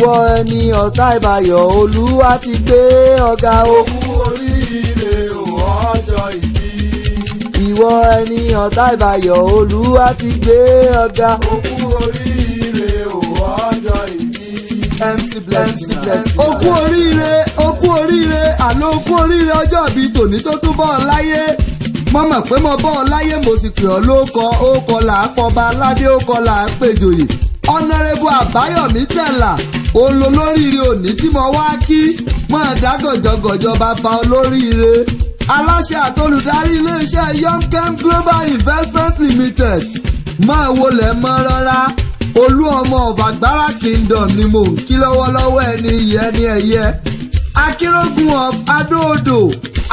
ìwọ ẹni ọ̀tá ìbàyọ̀ olúwa ti gbé ọ̀gá okú oríire o ọjọ́ ìbí. ìwọ ẹni ọ̀tá ìbàyọ̀ olúwa ti gbé ọ̀gá okú oríire o ọjọ́ ìbí. MC Blessing. okú oríire àlọ́ okú oríire ọjọ́ ìbí tòní tó tún bọ́ ọ láyé. mo mọ̀ pé mo bọ́ ọ láyé mo sì pè ọ́ lóko ókọ là á pọba aládé ókọ là á pèjòyè. ọ̀nàrẹ́bù àbáyọ̀mí tẹ̀là olólóríire òní tí mo wá kí mọ̀ dágọ̀jọ̀gọ̀jọ̀ bàbá olóríire. aláṣẹ àtolùdarí iléeṣẹ́ Youngchem Global Investment Limited máa wọlé mọ́ rọra olú ọmọ of Agbára Kingdom ni mò ń kí lọ́wọ́lọ́wọ́ ẹni ìyẹn ní ẹ̀yẹ. akínrógun of Adó-Odò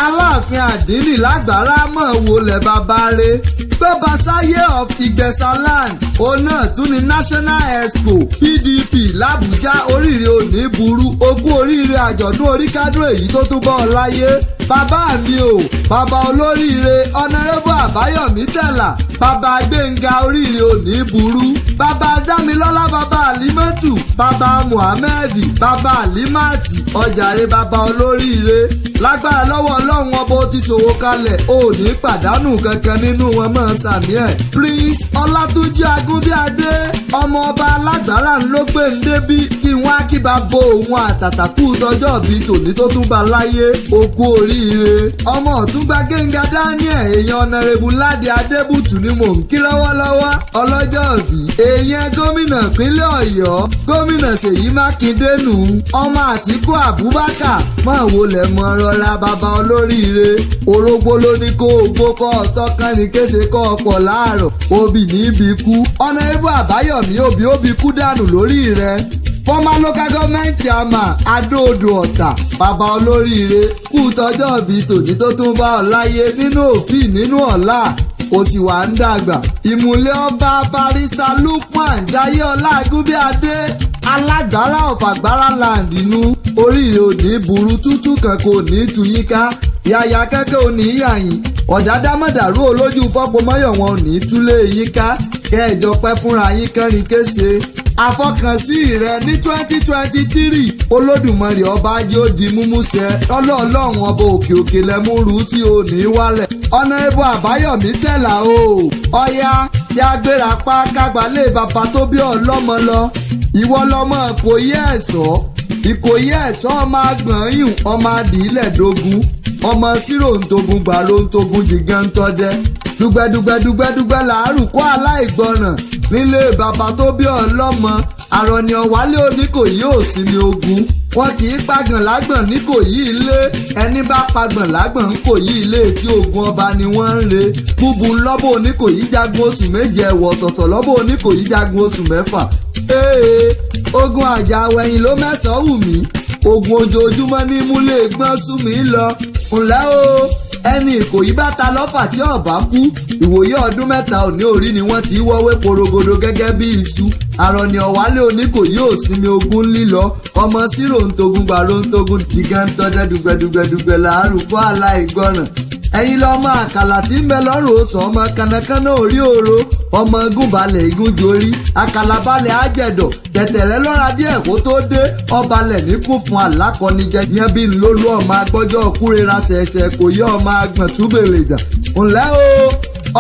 aláàfin àdínì lágbára mọ̀ wọlé bàbá rẹ̀. gbọ́basáyé of Ìgbẹ̀sàland òun náà tún ní National Exco PDP làbújá oríire òní burú okú oríire àjọ̀dún oríkádùn èyí tó tún bọ́ ọ láyé. bàbá mi o bàbá olóríire ọ̀nàrẹ́bù àbáyọ̀mí tẹ̀là bàbá gbẹ̀ngà oríire òní burú bàbá dámilọ́lá bàbá alimọ́tù bàbá muhammed bàbá alimati ọjàre bàbá olóríire lágbára lọ́wọ́ ọlọ́run ọba ó ti ṣòwò kalẹ̀ ò ní pàdánù kankan nínú wọn mọ́ sàmì ẹ̀. Prince ọlátúnjí agúnbíadé ọmọ ọba alágbára ló gbé ń débí kí wọ́n á kí bá bo òun àtàtàkù tọjọ́ bíi tòní tó tún bá láyé okú oríire. ọmọ ọ̀túnba Gbẹ́ngà Daniel èèyàn ọ̀nàrẹ́bù Ládé Adébùtù ni mò ń kí lọ́wọ́lọ́wọ́ ọlọ́jọ́ òbí. èèyàn gómìnà ìpínlẹ̀ Ọ̀yọ́ gómìnà Ṣèyí Mákindé nù ọmọ Àtíkù Abubakar máa wọlé mọ́ rọra bàbá olóríire. orógbó ló ní kó o gbó kọ́ ọ̀tọ́ kan ní kése kọ́ ọ̀pọ̀ láàárọ̀ obì ní ibi kú ọ̀nàrẹ́bù àbáyọ̀mí òbí kú dànù lórí rẹ̀. former local government chairman Adó-Odò Ọ̀tà bàbá olóríire kú tọjọ́ bíi tòní tó tún bá ọ láyé nínú òfin nínú ọ̀la ó sì wà ń dàgbà. ìmùlẹ̀ ọba barrister Lukman Jayéọlá Agúnbíadé alágbára of Agbára land inú oríire òní burú tútù kan kò ní tuyíká yàyà kẹ́kẹ́ òní yàyìn ọ̀dádá mọ̀dàrú olójú fọ́pọ̀mọ́yọ̀ wọn ò ní túlé yíká kẹjọ pẹ́ fúnra yín kẹrin kése. àfọkànsí rẹ ní 2023 olódùmarè ọba ajé ó di múmúṣẹ ọlọ́ọ̀lọ́run ọba òkè òkè lẹ́múrú tí ò ní wálẹ̀. ọ̀nàrẹ́bù àbáyọ̀mí tẹ̀là o ọ̀yá tí a gbéra pa kágbálẹ̀ bàbá tó bí ọlọ́mọ lọ ìwọ lọmọ Ìkòyí ẹ̀ṣọ́ Ìkòyí ẹ̀ṣọ́ ọmọ agbọ̀nyún ọmọ adìílẹ̀ dógún ọmọ sírò ń togun gbàrò ń togun jìgàn ń tọdẹ dùgbẹ́dùgbẹ́dùgbẹ́dùgbẹ́ làárù kó aláìgbọràn nílé bàbá tó bí ọlọ́mọ àrọ̀nì ọ̀wálé oníkòyí ò sinmi ogun wọn kì í pàgàn lágbọ̀n níkòyí ilé ẹni bá pàgàn lágbọ̀n níkòyí ilé tí ogun ọba ni wọ́n ń re búbu ńlọ́bọ̀ oníkòyí jagun oṣù méje ẹ̀wọ̀ ọ̀tọ̀ọ̀tọ̀ lọ́bọ̀ oníkòyí jagun oṣù mẹ́fà. ogun àjàwẹ̀yìn ló mẹ́sàn-án wù mí ogun ojoojúmọ́ ní múlẹ̀ gbọ́n sún mi lọ ńlẹ́ o ẹni Ìkòyí bá ta lọ́fà tí ọ̀bá kú ìwòye ọdún mẹ́ta òní orí ni wọ́n ti wọ́wé porogodo gẹ́gẹ́ bí iṣu àrọ̀nì ọ̀wálé oníkòyí ò sinmi ogun lílọ ọmọ sírò ń togun gbàrò ń togun dìgá ń tọ́jẹ́ dùgbẹ́dùgbẹ́dùgbẹ́ làárù kó aláìgbọràn. ẹ̀yin lọ́mọ àkàlà tí ń bẹ lọ́rùn oṣù ọmọ kànákànná orí òro ọmọ igun balẹ̀ igun jorí àkàlà balẹ̀ àjẹ̀dọ̀ tẹ̀tẹ̀rẹ́ lọ́ra díẹ̀ kó tó dé ọbalẹ̀ níkùn fún alákọ̀ọ́nijẹ yẹn bí ńlọ́lọ́ ọmọ agbọ́jọ́ kúrera ṣẹ̀ṣẹ̀ kò yẹ ọmọ agbọ̀n túbẹ̀rẹ̀ jà ńlẹ́ o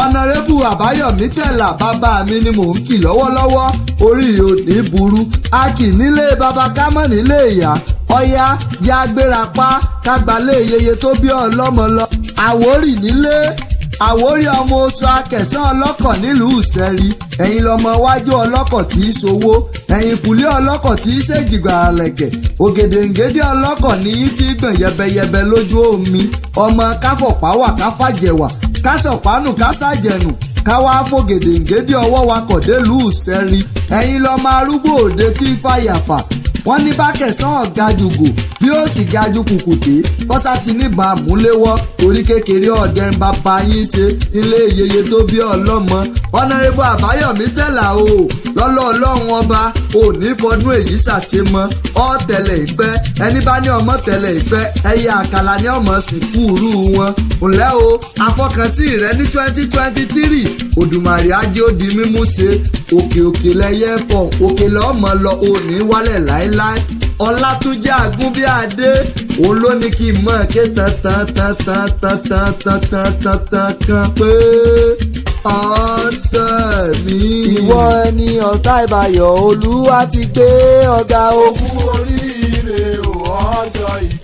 ọ̀nàrẹ́bù àbáyọ̀mí tẹ̀là bàbá mi ni mò ń kì lọ́wọ́lọ́wọ́ oríire òní burú a kì nílé bàbá kámọ́ nílé ìyá ọ̀yá jẹ́ agbéra pa kágbálẹ̀ yeye tó bí ọlọ́mọ lọ àwórì nílé àwórí ọmọ oṣù akẹsàn ọlọ́kọ̀ nílùú Ìṣẹ́rí ẹ̀yin lọmọ wájú ọlọ́kọ̀ tí í ṣòwò ẹ̀yin kùlé ọlọ́kọ̀ tí í ṣèjìgbà àlẹ̀kẹ̀ ògèdèǹgédé ọlọ́kọ̀ ní í ti gbọ̀n yẹbẹyẹbẹ lójú omi ọmọ káfọ̀páwà káfàjẹwà kásọ̀pánù kásàjẹnù káwá fògèdèǹgédé ọwọ́ wakọ̀ délùú Ìṣẹ́rí ẹ̀yin lọmọ arúgbó òde tí fàyàfà wọ́n ní bá kẹsàn ọ̀gá jùgò bí ó sì ga ju kùkùté kọ́sá ti níbọn àmúléwọ́ orí kékeré ọ̀dẹ ń bàbá yín ṣe ilé yeye tó bí ọlọ́mọ ọ̀nàrẹ́bù àbáyọ̀mí tẹ̀là o lọ́lọ́ ọlọ́run ọba ò ní fọdún èyí ṣàṣemọ́ ọ́ tẹ̀lẹ̀ ìpẹ́ ẹni bá ní ọmọ tẹ̀lẹ̀ ìpẹ́ ẹyẹ àkàlà ní ọmọ sìnkú rú wọn ńlẹ́ o àfọkànsí rẹ ní 2023 òdù Èdùmàrè ajé ó di mímú ṣe òkè òkè lẹyẹ fọ̀n òkè lọ́mọ lọ òní wálẹ̀ láéláé Ọlátúnjí Àgúnbíadé òun ló ní kí n mọ̀ ké tán kan pé ọ̀sẹ̀ mi. ìwọ ẹni ọ̀tá ìbàyọ̀ Olúwa ti gbé ọ̀gá. Ó kú oríire o ọjọ́ yìí.